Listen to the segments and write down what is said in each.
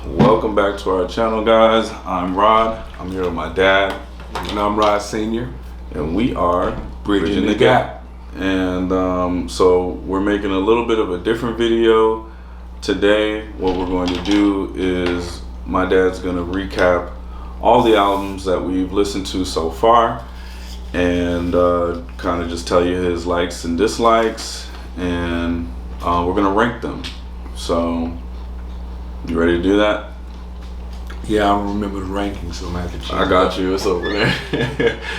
Welcome back to our channel, guys. I'm Rod. I'm here with my dad. And I'm Rod Sr. And we are Bridging the Gap. And so we're making a little bit of a different video today. What we're going to do is my dad's going to recap all the albums that we've listened to so far and kind of just tell you his likes and dislikes, and we're going to rank them. So you ready to do that? Yeah, I don't remember the rankings, so I'm going to have to check. I got you. It's over there.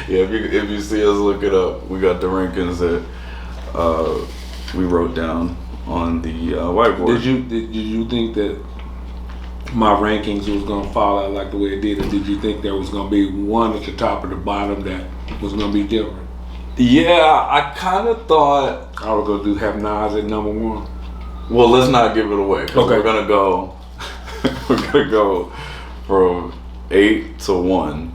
Yeah, if you see us, look it up. We got the rankings that we wrote down on the whiteboard. Did you think that my rankings was gonna fall out like the way it did, or did you think there was gonna be one at the top or the bottom that was gonna be different? Yeah, I kind of thought I was gonna have Nas at number one. Well, let's not give it away. Okay. We're gonna go. We're gonna go from 8 to 1.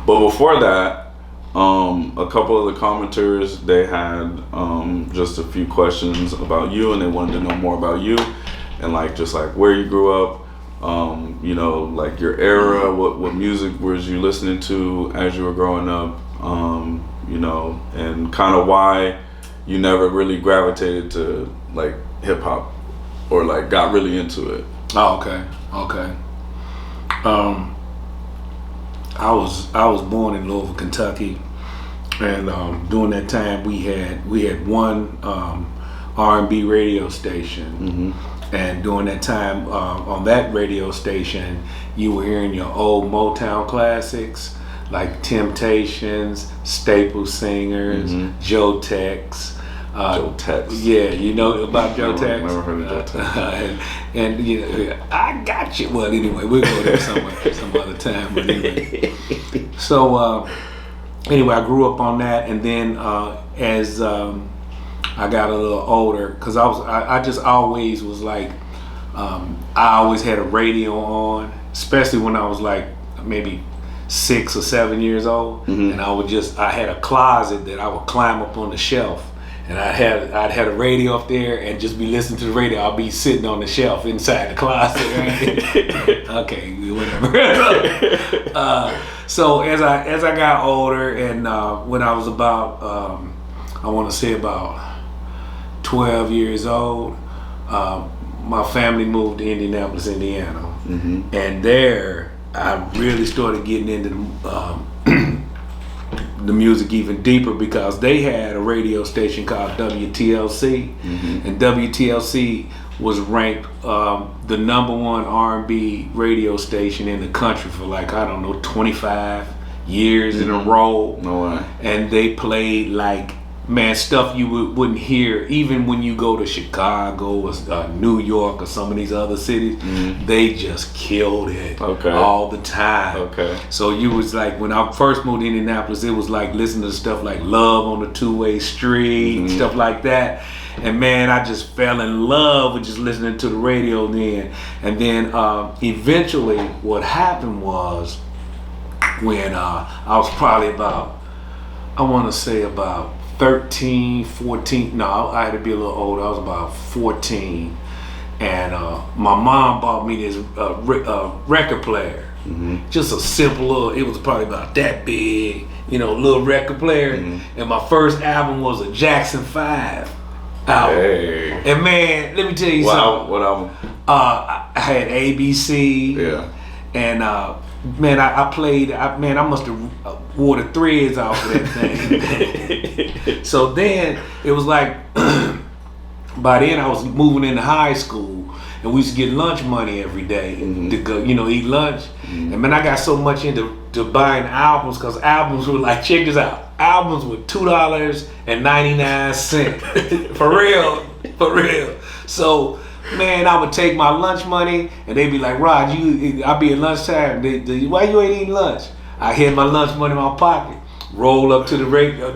But before that, a couple of the commenters, they had just a few questions about you, and they wanted to know more about you and just where you grew up, you know, like your era, what music was you listening to as you were growing up, you know, and kind of why you never really gravitated to hip hop or got really into it. Oh, okay. I was born in Louisville, Kentucky, and during that time we had one R&B radio station, and during that time on that radio station you were hearing your old Motown classics like Temptations, Staple Singers, Joe Tex. Joe Tex. Yeah, you know about Joe Tex? Never heard of Joe Tex. And you know, I got you. Well, anyway, we'll go there some other time. But anyway, so anyway, I grew up on that, and then as I got a little older, because I just always was I always had a radio on, especially when I was maybe 6 or 7 years old, and I had a closet that I would climb up on the shelf. And I'd had a radio up there and just be listening to the radio. I'll be sitting on the shelf inside the closet, right? Okay, whatever. So as I got older, and when I was about I want to say about 12 years old, my family moved to Indianapolis, Indiana, and there I really started getting into the music even deeper, because they had a radio station called WTLC, and WTLC was ranked the number one R&B radio station in the country for 25 years in a row. No way. And they played stuff you wouldn't hear even when you go to Chicago or New York or some of these other cities. They just killed it all the time. Okay. So you was when I first moved to Indianapolis, it was listening to stuff like Love on the Two-Way Street, stuff like that. And man, I just fell in love with just listening to the radio then. And then eventually what happened was when I was probably about, I want to say about 13, 14, no, I had to be a little older. I was about 14, and my mom bought me this record player. Just a simple little, it was probably about that big, little record player. And my first album was a Jackson 5 album. Hey. And man, let me tell you something. What album? I had ABC. Yeah. And man, I played. I must have wore the threads off of that thing. So then it was by then I was moving into high school, and we used to get lunch money every day to go, eat lunch. And man, I got so much into buying albums, because albums were check this out. Albums were $2.99 for real. So. Man, I would take my lunch money, and they'd be like, Rod, I'll be at lunchtime. Why you ain't eating lunch? I had my lunch money in my pocket, roll up to the radio,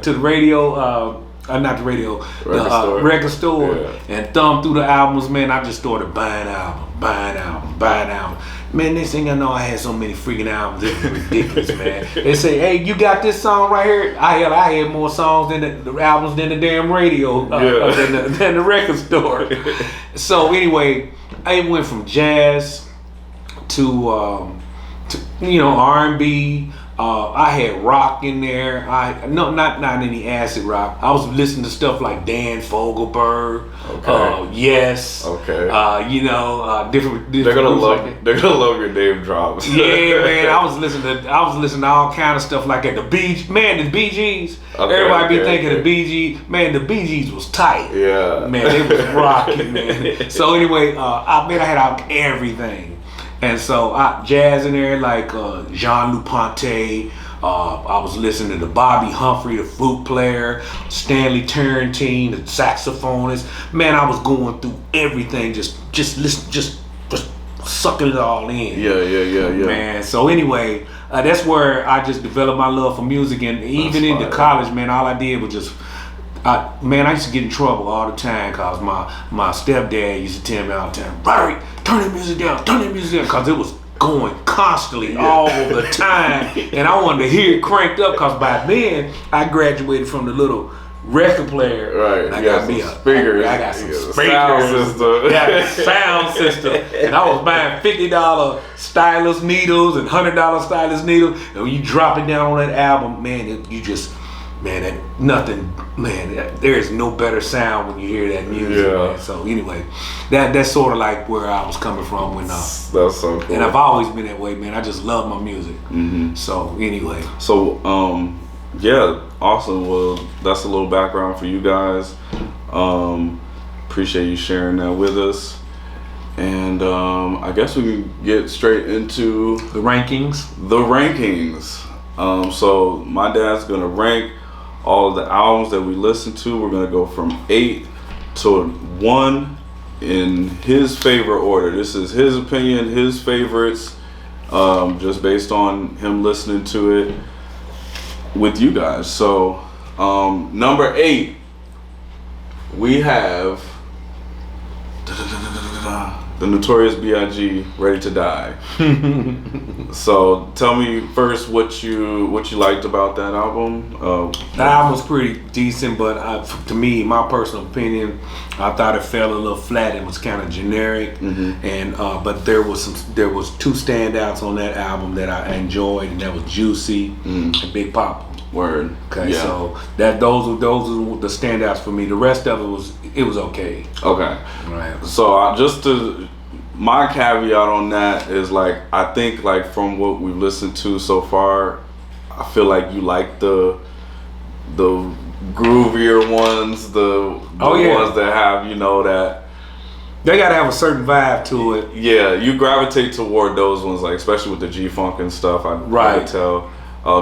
not the radio, the record store, and thumb through the albums. Man, I just started buying albums. Man, next thing I know, I had so many freaking albums. It was ridiculous, man. They say, hey, you got this song right here? I had more songs than the albums than the damn radio, than the record store. So anyway, I went from jazz to R&B. I had rock in there. Not any acid rock. I was listening to stuff like Dan Fogelberg. Okay. Yes. Okay. Different. They're gonna love. Like they're gonna love your name drops. Yeah, man. I was listening to all kind of stuff like that. The Bee Gees. Okay, Everybody be thinking the Bee Gees. Man, the Bee Gees was tight. Yeah. Man, they was rocking, man. So anyway, I had out everything. And so jazz in there like Jean Luponte. I was listening to Bobby Humphrey, the flute player, Stanley Turrentine, the saxophonist. Man, I was going through everything, just listen, just sucking it all in. Yeah. Man, so anyway, that's where I just developed my love for music, and even into college, man, all I did was just. I used to get in trouble all the time because my stepdad used to tell me all the time, Roderick, turn that music down, because it was going constantly all the time, and I wanted to hear it cranked up because by then I graduated from the little record player. Right. And I got me some speakers. I got some speakers. Sound system. Yeah, sound system. And I was buying $50 stylus needles and $100 stylus needles, and when you drop it down on that album, man, there is no better sound when you hear that music. Yeah. Man. So anyway, that's sort of like where I was coming from when. That's so cool. And I've always been that way, man. I just love my music. Mm-hmm. So anyway. So yeah, awesome. Well, that's a little background for you guys. Appreciate you sharing that with us. And I guess we can get straight into the rankings. So my dad's gonna rank all of the albums that we listen to. We're gonna go from 8 to 1 in his favorite order. This is his opinion, his favorites, just based on him listening to it with you guys. So number 8, we have the Notorious B.I.G. Ready to Die. So tell me first what you liked about that album. That album was pretty decent, but to me, my personal opinion, I thought it fell a little flat. It was kind of generic, and but there was 2 standouts on that album that I enjoyed, and that was Juicy and Big Papa. Word. Okay, yeah. So those were the standouts for me. The rest of it was okay. Okay. Right. So my caveat on that is like, I think like from what we've listened to so far, I feel like you like the groovier ones, the ones that have, that they gotta have a certain vibe to it. Yeah, you gravitate toward those ones, like especially with the G-Funk and stuff. I can tell.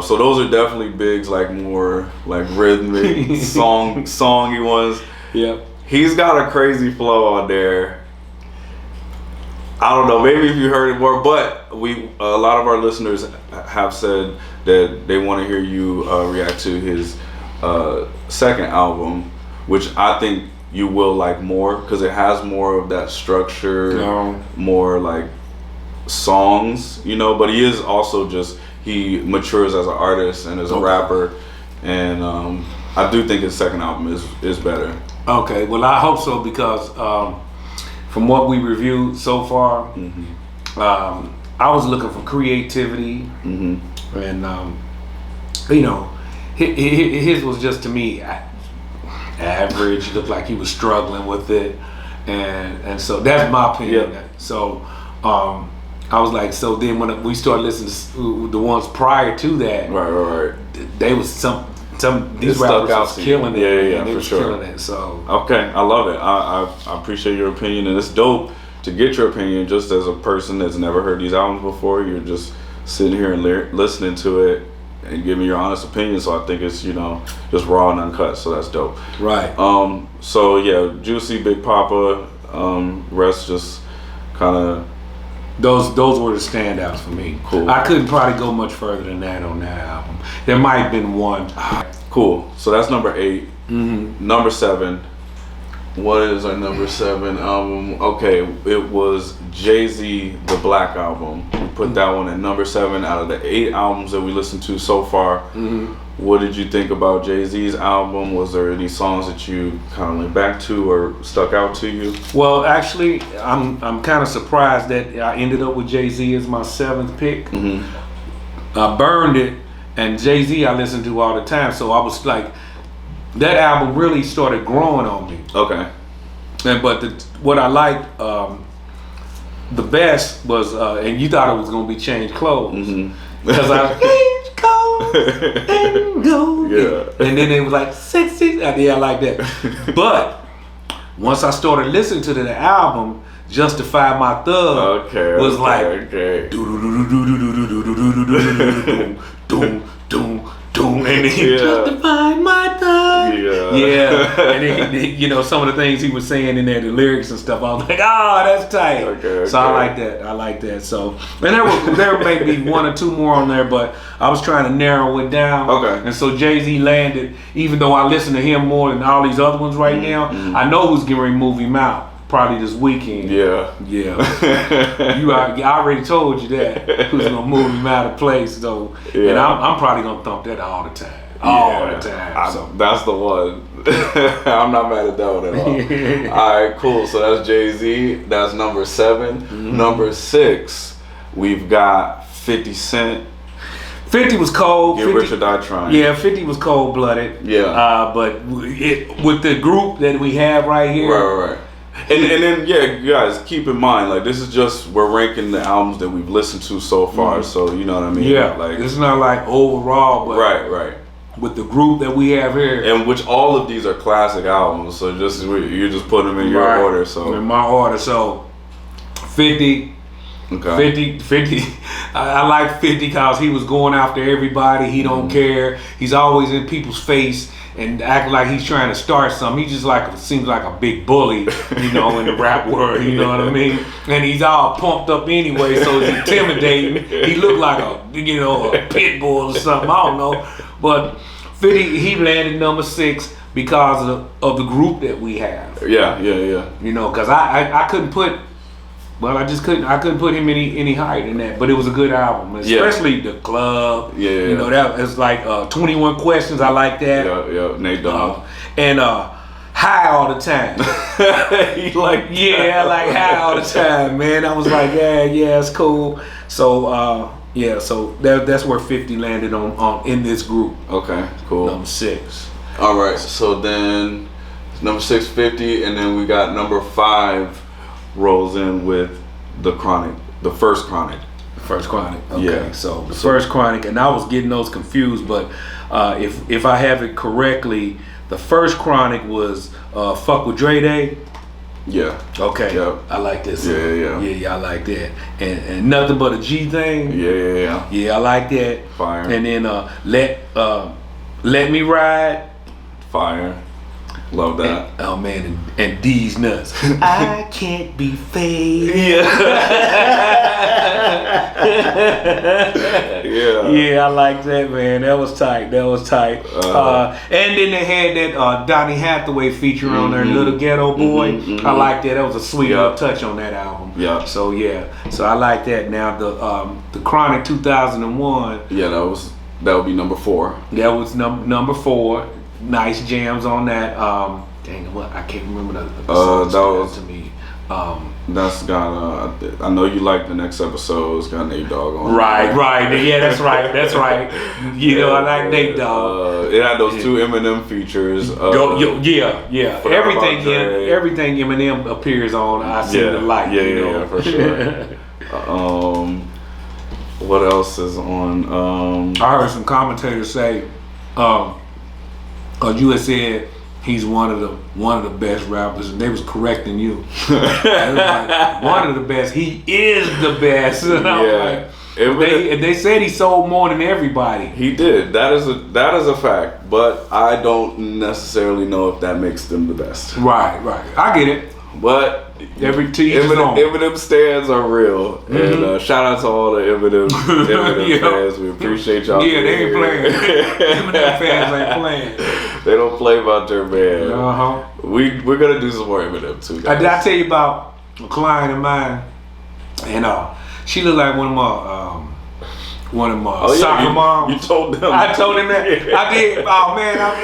So those are definitely Big's like more like rhythmic songy ones. Yep. He's got a crazy flow on there. I don't know, maybe if you heard it more, but a lot of our listeners have said that they want to hear you react to his second album, which I think you will like more because it has more of that structure, more like songs, but he is also he matures as an artist and as a rapper, and I do think his second album is better. Okay, well I hope so because from what we reviewed so far, I was looking for creativity, and his was just to me average. Looked like he was struggling with it, and so that's my opinion. Yep. So I was like, so then when we started listening to the ones prior to that, right, they was these rappers was killing it. Yeah, they for was sure. killing it. So okay, I love it. I appreciate your opinion, and it's dope to get your opinion just as a person that's never heard these albums before. You're just sitting here and listening to it and giving your honest opinion. So I think it's just raw and uncut. So that's dope. Right. So yeah, Juicy, Big Papa, rest just kind of. Those were the standouts for me. Cool. I couldn't probably go much further than that on that album. There might have been one. Cool. So that's number 8. Number 7, What is our number 7 album? Okay, it was Jay-Z, The Black Album. We put that one at number 7 out of the 8 albums that we listened to so far. Mm-hmm. What did you think about Jay-Z's album? Was there any songs that you kind of went back to or stuck out to you? Well, actually, I'm kind of surprised that I ended up with Jay-Z as my 7th pick. Mm-hmm. I burned it, and Jay-Z I listen to all the time, so I was like, that album really started growing on me. Okay. But what I liked the best was, and you thought it was gonna be Change Clothes, because I change clothes and go. Yeah. And then it was like sexy. Yeah, I like that. But once I started listening to the album, Justify My Thug was like and then Justify My Thug. Yeah. And then, you know, some of the things he was saying in there, the lyrics and stuff, I was like, that's tight. Okay. So I like that. So, and there may be 1 or 2 more on there, but I was trying to narrow it down. Okay. And so Jay-Z landed, even though I listen to him more than all these other ones right now, I know who's getting ready to move him out. Probably this weekend. Yeah. I already told you that. Who's gonna move him out of place though? Yeah. And I'm probably gonna thump that all the time. All the time. So. That's the one. I'm not mad at that one at all. All right, cool. So that's Jay-Z. That's number 7. Mm-hmm. Number 6, we've got 50 Cent. 50 was cold. Get Rich or Die Trying. Yeah, 50 was cold-blooded. Yeah. But with the group that we have right here. Right. And then you guys keep in mind, like, this is just, we're ranking the albums that we've listened to so far, so you know what I mean? Yeah, like, it's not like overall, but right. With the group that we have here, and which all of these are classic albums, so you're just putting them in your order. So in my order, so 50. Okay. 50. I like 50 because he was going after everybody. He don't care. He's always in people's face and acting like he's trying to start something. He just seems like a big bully, you know, in the rap world. You know what I mean? And he's all pumped up anyway, so it's intimidating. He looked like a pit bull or something. I don't know, but 50, he landed number 6 because of the group that we have. Yeah. You know, because I couldn't put. Well, I couldn't put him any higher than that. But it was a good album, especially the club. Yeah. You know, that it's like 21 Questions. I like that. Yeah. Nate Dogg. And High All the Time. I like High All the Time, man. I was like, yeah, it's cool. So so that's where 50 landed on in this group. Okay, cool. Number 6. All right, so then number 6, 50, and then we got number 5. Rolls in with the Chronic, the first Chronic. Okay. Yeah. So the first Chronic, and I was getting those confused, but if I have it correctly, the first Chronic was Fuck with Dre Day. Yeah. Okay. Yep. I like this. Yeah, I like that. And Nothing But a G Thing. Yeah. Yeah, I like that. Fire. And then Let Me Ride. Fire. Love that. And D's Nuts. I can't be fake. Yeah, I like that, man. That was tight. And then they had that Donny Hathaway feature on there, Little Ghetto Boy. I like that. That was a sweet touch on that album. Yeah. So I like that. Now the Chronic 2001. Yeah, that would be number 4. That was number 4. Nice jams on that. I can't remember the song that was to me. That's got I know you like the next episode. It's got Nate Dogg on. Right. Yeah, that's right. You know, I like Nate Dogg. It had those 2 Eminem features. Everything Eminem appears on, I seem to like. Yeah, for sure. What else is on? I heard some commentators say, you had said he's one of the best rappers, and they was correcting you. Like, one of the best. He is the best. And they said he sold more than everybody. He did. That is a fact. But I don't necessarily know if that makes them the best. Right. I get it. But Eminem stands are real, and shout out to all the Eminem fans. We appreciate y'all. Yeah, they ain't playing. Eminem fans ain't playing. They don't play about their man. Uh-huh. We're gonna do some more Eminem too, guys. Did I tell you about a client of mine? And she looked like one of my soccer moms. You told them. I told him that. I did. Oh man, I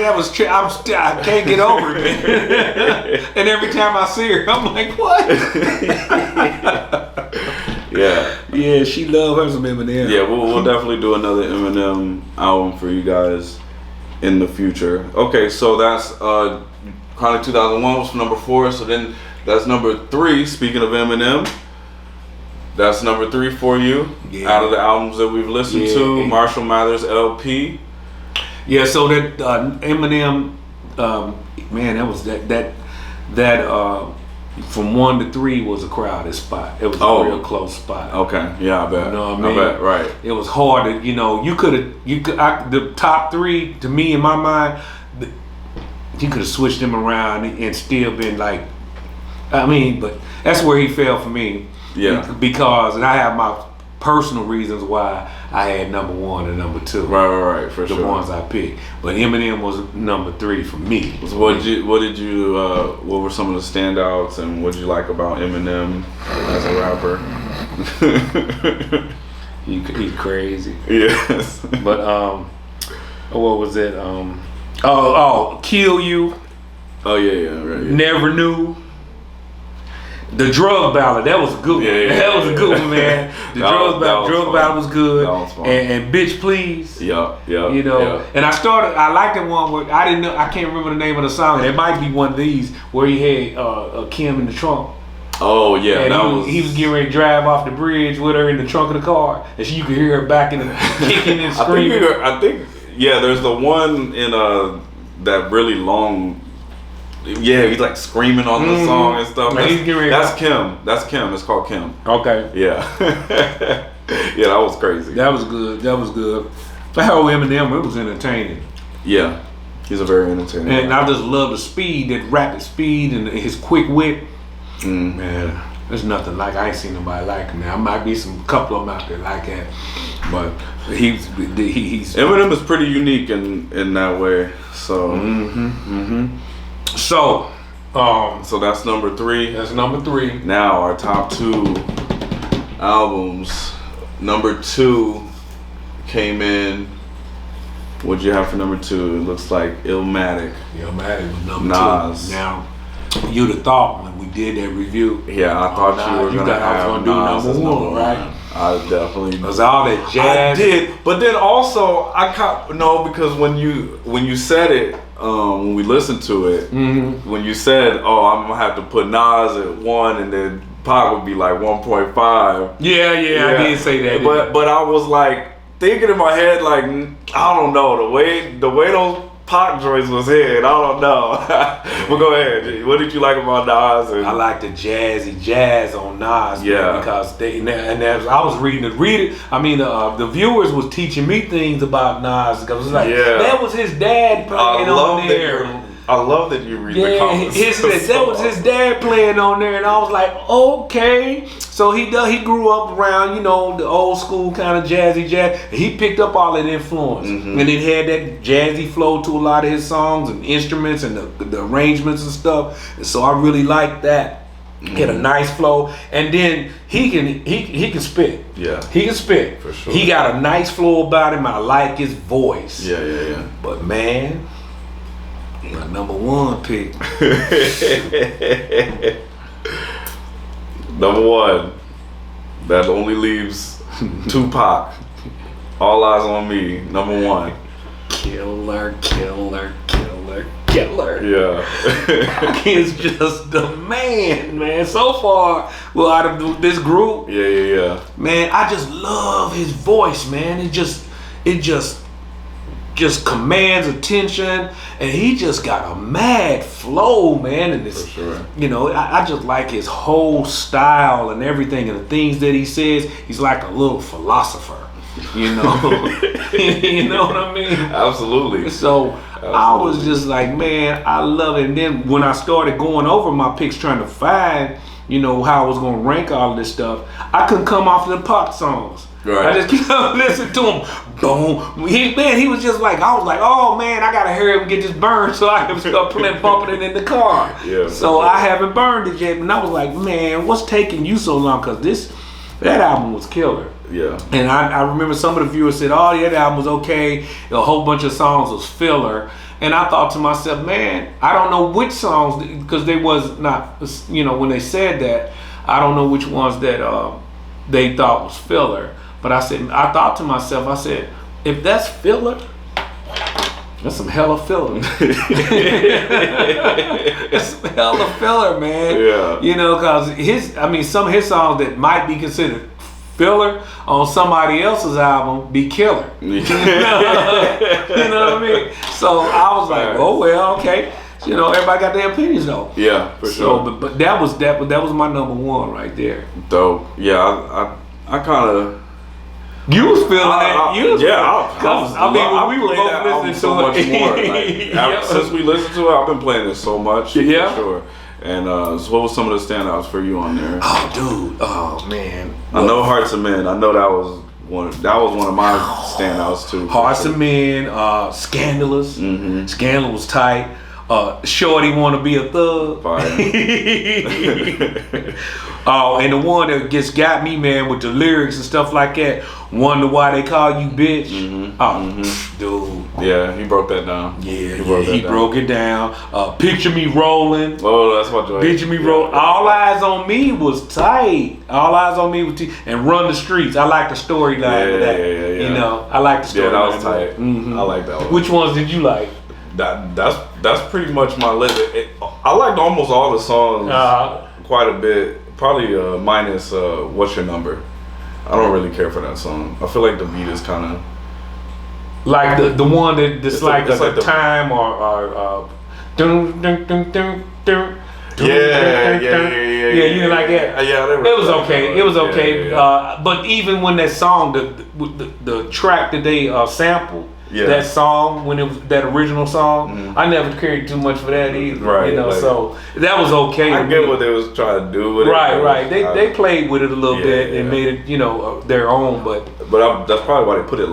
can't get over it. And every time I see her, I'm like, what? Yeah, she loved her some Eminem. Yeah, we'll definitely do another Eminem album for you guys in the future. Okay, so that's Chronic 2001 was number 4. So then that's number 3. Speaking of Eminem, that's number 3 for you out of the albums that we've listened to. Marshall Mathers LP. Yeah, so that Eminem, man, that was that from 1 to 3 was a crowded spot. It was a real close spot. Okay, yeah, I bet. You know what I mean? I bet, right. It was hard to, the top 3 to me in my mind, you could have switched them around and still been like, but that's where he fell for me. Yeah. Because, and I have my personal reasons why I had number 1 and number 2. Right, for sure. The ones I picked, but Eminem was number 3 for me. So what were some of the standouts, and what did you like about Eminem as a rapper? He's crazy. Yes. But what was it? Kill You. Oh yeah, right. Yeah. Never Knew. The Drug Ballad, that was a good one. That was a good one, man. The Drug Ballad was good. That was fun. And Bitch Please. Yeah. And I liked the one where I can't remember the name of the song. It might be one of these where he had Kim in the trunk. Oh yeah, and he was getting ready to drive off the bridge with her in the trunk of the car, and you could hear her back in the kicking and screaming. I think there's the one in that really long. Yeah, he's like screaming on the song and stuff. That's Kim. That's Kim. It's called Kim. Okay. Yeah. Yeah, that was crazy. That was good. The whole Eminem, it was entertaining. Yeah, he's a very entertaining. And I just love the speed, that rapid speed, and his quick wit. Man, there's nothing like. I ain't seen nobody like him. Now, might be some couple of them out there like that, but he's Eminem is pretty unique in that way. So. So that's number 3. That's number 3. Now our top 2 albums. Number 2 came in. What'd you have for number 2? It looks like Illmatic. Illmatic was number Nas. 2. Now, you'd have thought when we did that review. Yeah, I thought you were gonna have Nas as number 1, right? I definitely. Was all that jazz. I did, but then also because when you said it. When we listened to it, when you said, I'm gonna have to put Nas at 1 and then Pac would be like 1.5. Yeah, I did say that. But I was like thinking in my head, like, I don't know, the way those Pac joints was hit, I don't know. But go ahead. What did you like about Nas? I like the jazzy jazz on Nas. Yeah. Man, because as I was reading the viewers was teaching me things about Nas, because it was like, that was his dad playing on there. I love that you read the comments. That was his dad playing on there, and I was like, okay. So he grew up around, the old school kind of jazzy jazz. And he picked up all that influence, and it had that jazzy flow to a lot of his songs and instruments and the arrangements and stuff. And so I really liked that. He had a nice flow, and then he can spit. Yeah, he can spit for sure. He got a nice flow about him. I like his voice. Yeah. But man. My number 1 pick. Number 1. That only leaves Tupac. All Eyes on Me. Number 1. Killer. Yeah. Pac is just the man. So far, out of this group. Yeah. Man, I just love his voice, man. It just commands attention, and he just got a mad flow, man. And this, for sure. I just like his whole style and everything, and the things that he says. He's like a little philosopher, you know what I mean? Absolutely. So I was just like, man, I love it. And then when I started going over my picks, trying to find you know, how I was gonna rank all of this stuff, I couldn't come off of the Pac songs. Right. I just keep listening to him. Boom. He was just like, I was like, oh man, I gotta hurry up and get this burned so I can start bumping it in the car. Yeah. So I haven't burned it yet, and I was like, man, what's taking you so long? Cause that album was killer. Yeah. And I remember some of the viewers said, oh yeah, that album was okay. A whole bunch of songs was filler. And I thought to myself, man, I don't know which songs, because they was not, you know, when they said that, I don't know which ones that they thought was filler. But I thought to myself, I said, if that's filler, that's some hella filler. It's some hella filler, man. Yeah. You know, because some of his songs that might be considered filler on somebody else's album be killer. You know what I mean? So I was like, oh well, okay. You know, everybody got their opinions though. Yeah, for sure. But that was my number one right there. Dope. Yeah, I kind of. You was feeling that. When we were both listening so much more. Like, since we listened to it, I've been playing it so much. Yeah, for sure. And so what was some of the standouts for you on there? Oh, dude. Oh, man. I know Hearts of Men. I know that was one of my standouts too. Hearts of Men, Scandalous. Mm-hmm. Scandalous was tight. Shorty Wanna Be a Thug. Oh, and the one that just got me, man, with the lyrics and stuff like that. Wonder Why They Call You Bitch. Mm-hmm. Oh, dude. Yeah, he broke that down. Yeah, he broke it down. Picture Me Rolling. Oh, that's my joint. Picture Me Rolling. All Eyes on Me was tight. All Eyes on Me was and Run the Streets. I like the storyline of that. Yeah. You know, I like the storyline. Yeah, that was tight. Mm-hmm. I like that one. Which ones did you like? That's pretty much my list. I liked almost all the songs quite a bit. Probably minus What's Your Number. I don't really care for that song. I feel like the beat is kind of like the one that's like the time or dun dun dun dun dun. Yeah, you didn't like that? Yeah, it was okay. It was okay. But even when that song, the track that they sampled, that song when it was that original song, I never cared too much for that either. Right. You know, like, so that was okay. I get what they was trying to do with it. Right. They played with it a little bit and made it, you know, their own. But that's probably why they put it.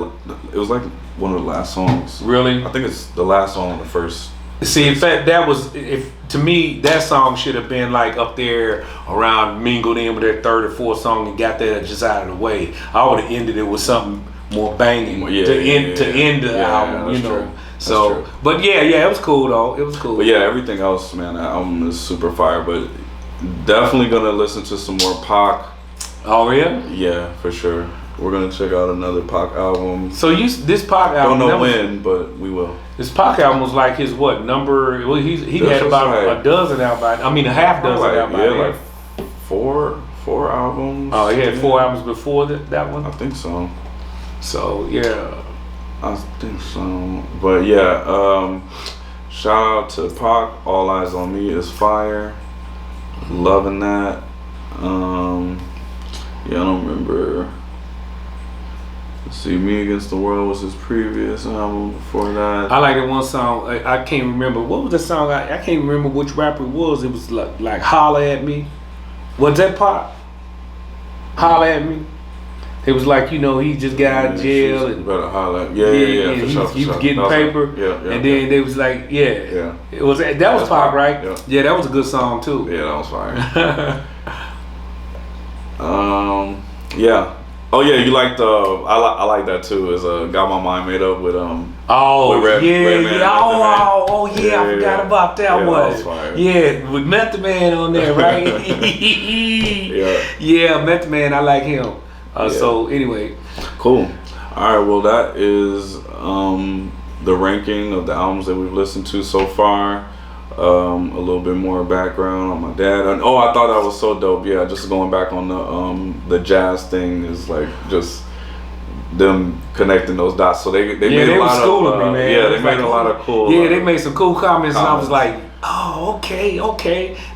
It was like one of the last songs. Really? I think it's the last song on the first. See, in fact, to me, that song should have been like up there around mingled in with their third or fourth song and got that just out of the way. I would have ended it with something more banging to end the album, you know. So, but it was cool though. It was cool. But yeah, everything else, man, that album is super fire. But definitely gonna listen to some more Pac. Oh yeah. Yeah, for sure. We're gonna check out another Pac album. So this Pac album. Don't know when, but we will. This Pac album was like his what number? Well, he had about a dozen out by. I mean, a half dozen out by. Yeah, like four albums. Oh, he had 4 albums before that one. I think so. So yeah, I think so. But yeah, shout out to Pac. All Eyes on Me is fire. Loving that. I don't remember. Let's see, Me Against the World was his previous album. Before that, I like that one song. I can't remember what was the song. I can't remember which rapper it was. It was like Holla at Me. Was that Pac? Holla at Me. It was like, you know, he just got out of jail. And, better holler. Yeah. He was getting paper. And then they was like, it was that was Pac, right? Yeah, that was a good song too. Yeah, that was fire. Yeah. Oh yeah, you like I like that too. Is Got My Mind Made Up with Redman. I forgot about that one. That was fire. Yeah, with Method Man on there, right? Yeah, Method Man, I like him. So anyway, cool. All right, well that is the ranking of the albums that we've listened to so far. A little bit more background on my dad. I thought that was so dope. Yeah, just going back on the jazz thing is like just them connecting those dots. So they made a lot of me, man. Yeah, they made a lot of cool. Yeah, they made some cool comments, and I was like, oh, okay,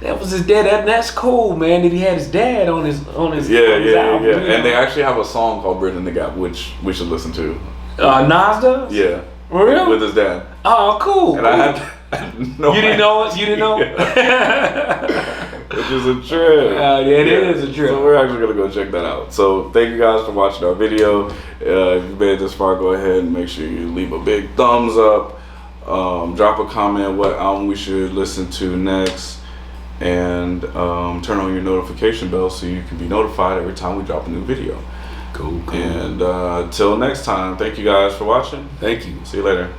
that was his dad. That's cool, man. That he had his dad on his album. And they actually have a song called "Bridging the Gap," which we should listen to. Nas does? Yeah. Really? With his dad. Oh, cool. And I had no. You didn't know it? You didn't know? Which is a trip. It is a trip. So we're actually gonna go check that out. So thank you guys for watching our video. If you made it this far, go ahead and make sure you leave a big thumbs up. Drop a comment what album we should listen to next, and turn on your notification bell so you can be notified every time we drop a new video. Cool. And till next time, thank you guys for watching. Thank you. See you later.